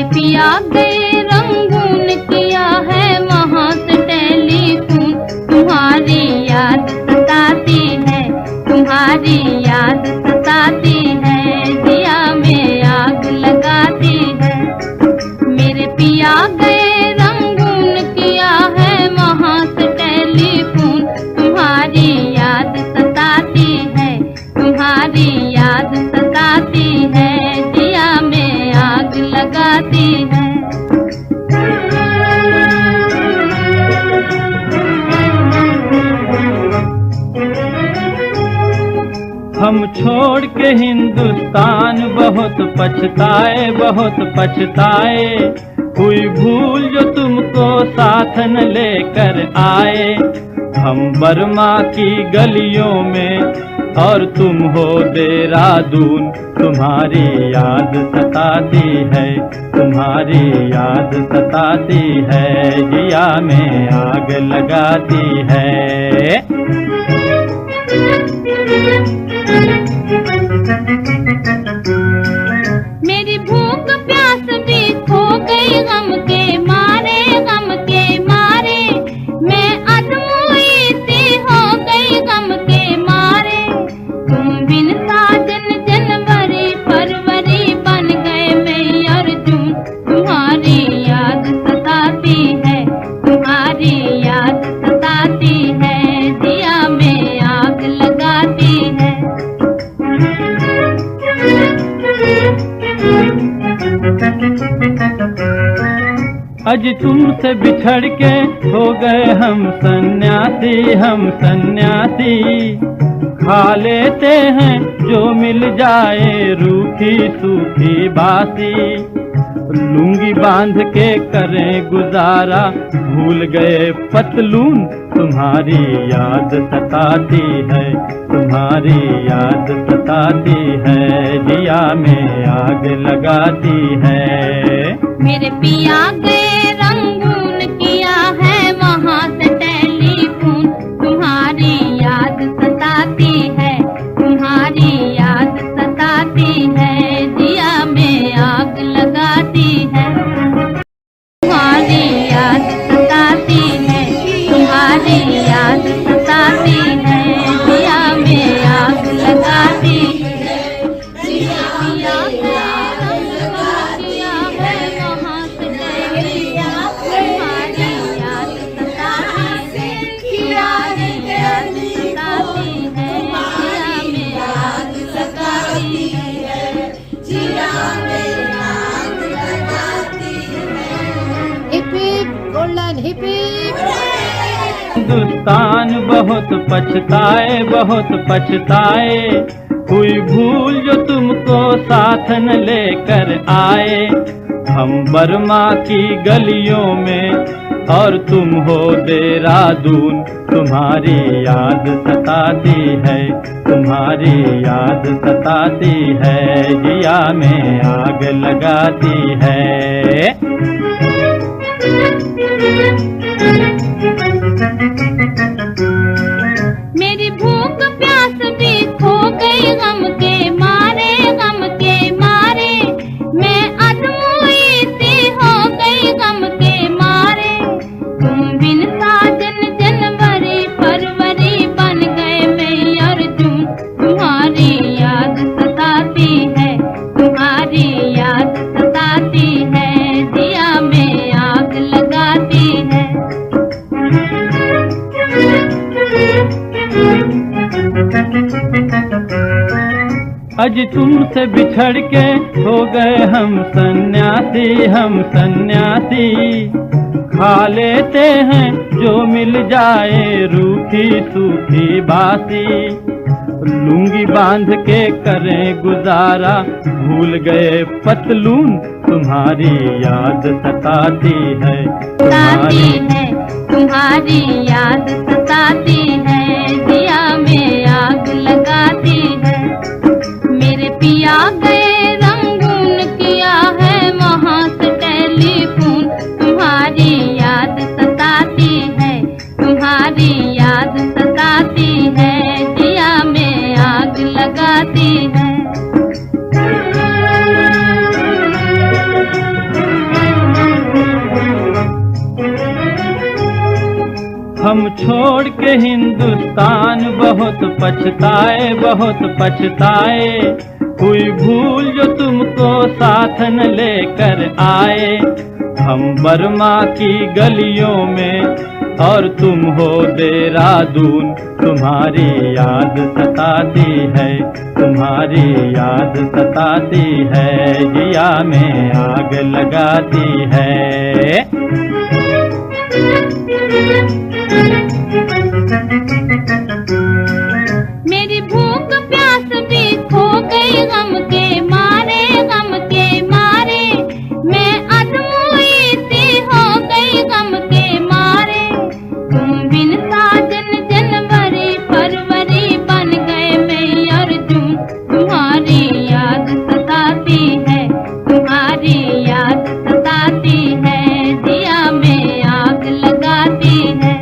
पिया गए रंगून किया है वहाँ से टेलीफोन। तुम्हारी याद सताती है, तुम्हारी याद सताती है, दिया में आग लगाती है। मेरे पिया गए रंगून किया है वहाँ से टेलीफोन। तुम्हारी याद सताती है, तुम्हारी याद सताती है, दिया में आग लगाती है। हम छोड़ के हिंदुस्तान बहुत पछताए, बहुत पछताए। हुई भूल जो तुमको साथ न लेकर आए। हम बर्मा की गलियों में और तुम हो देहरादून। तुम्हारी याद सताती है, तुम्हारी याद सताती है, जिया में आग लगाती है। मेरी भूख प्यास भी खो गई गम के मारे, गम के मारे। मैं अधमोई सी हो गई गम के मारे। तुम बिन साजन जनवरी फरवरी बन गए मई और जून। तुम्हारी याद सताती है, तुम्हारी याद सताती है, दिया में आग लगाती है। आज तुमसे बिछड़ के हो गए हम सन्यासी, हम सन्यासी। खा लेते हैं जो मिल जाए रूखी सूखी बासी। लुंगी बांध के करें गुजारा, भूल गए पतलून। तुम्हारी याद सताती है, तुम्हारी याद सताती है, जिया में आग लगाती है। मेरे पिया गए रंगून किया है वहाँ से टेलीफोन। तुम्हारी याद सताती है, तुम्हारी याद सताती है, दिया में आग लगाती है। तुम्हारी याद सताती है, तुम्हारी याद सताती है, दिया में आग लगाती है। पिया गए रंगून किया है वहाँ से टेलीफोन। तुम्हारी याद सताती है, तुम्हारी याद सताती है, दिया में आग लगाती है, जिया में आग लगाती है। Hip hip golden hip hip. Hindustan बहुत पछताए, बहुत पछताए। हुई भूल जो तुमको साथ न लेकर आए। हम बर्मा की गलियों में और तुम हो देहरादून। तुम्हारी याद सताती है, तुम्हारी याद सताती है, जिया में आग लगाती है। मेरी भूख प्यास भी खो गई गम के मारे, गम के मारे। मैं अधमोई सी हो गई गम के मारे। तुम बिन साजन जनवरी फरवरी बन गए मई और जून। तुम्हारी याद सताती है, तुम्हारी याद सताती है, दिया में आग लगाती है। आज तुमसे बिछड़ के हो गए हम सन्यासी, हम सन्यासी। खा लेते हैं जो मिल जाए रूखी सूखी बासी। लुंगी बांध के करें गुजारा, भूल गए पतलून। तुम्हारी याद सताती है, सताती है, तुम्हारी याद सताती है, दिया में आग लगाती है। मेरे पिया गए रंगून किया है वहाँ से टेलीफोन। तुम्हारी याद सताती है, तुम्हारी याद सताती है, दिया में आग लगाती है। हम छोड़ के हिंदुस्तान बहुत पछताए, बहुत पछताए। हुई भूल जो तुमको साथ न लेकर आए। हम बर्मा की गलियों में और तुम हो देहरादून, तुम्हारी याद सताती है, तुम्हारी याद सताती है, जिया में आग लगाती है। मेरी भूख प्यास भी खो गई गम के मारे, गम के मारे। मैं अधमोई सी हो गई गम के मारे। तुम बिन साजन जनवरी फरवरी बन गए मई और जून। तुम्हारी याद सताती है, तुम्हारी याद सताती है, जिया में आग लगाती है।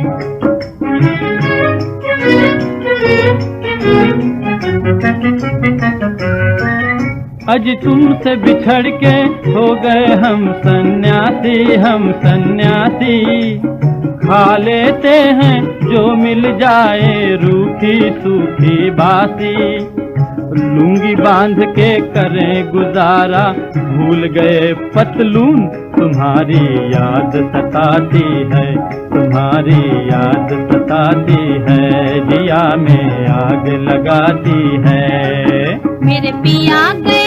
अज तुमसे बिछड़ के हो गए हम सन्यासी, हम सन्यासी। खा लेते हैं जो मिल जाए रूखी सूखी बासी। लुंगी बांध के करें गुजारा, भूल गए पतलून। तुम्हारी याद सताती है, तुम्हारी याद सताती है, जिया में आग लगाती है। मेरे पिया गए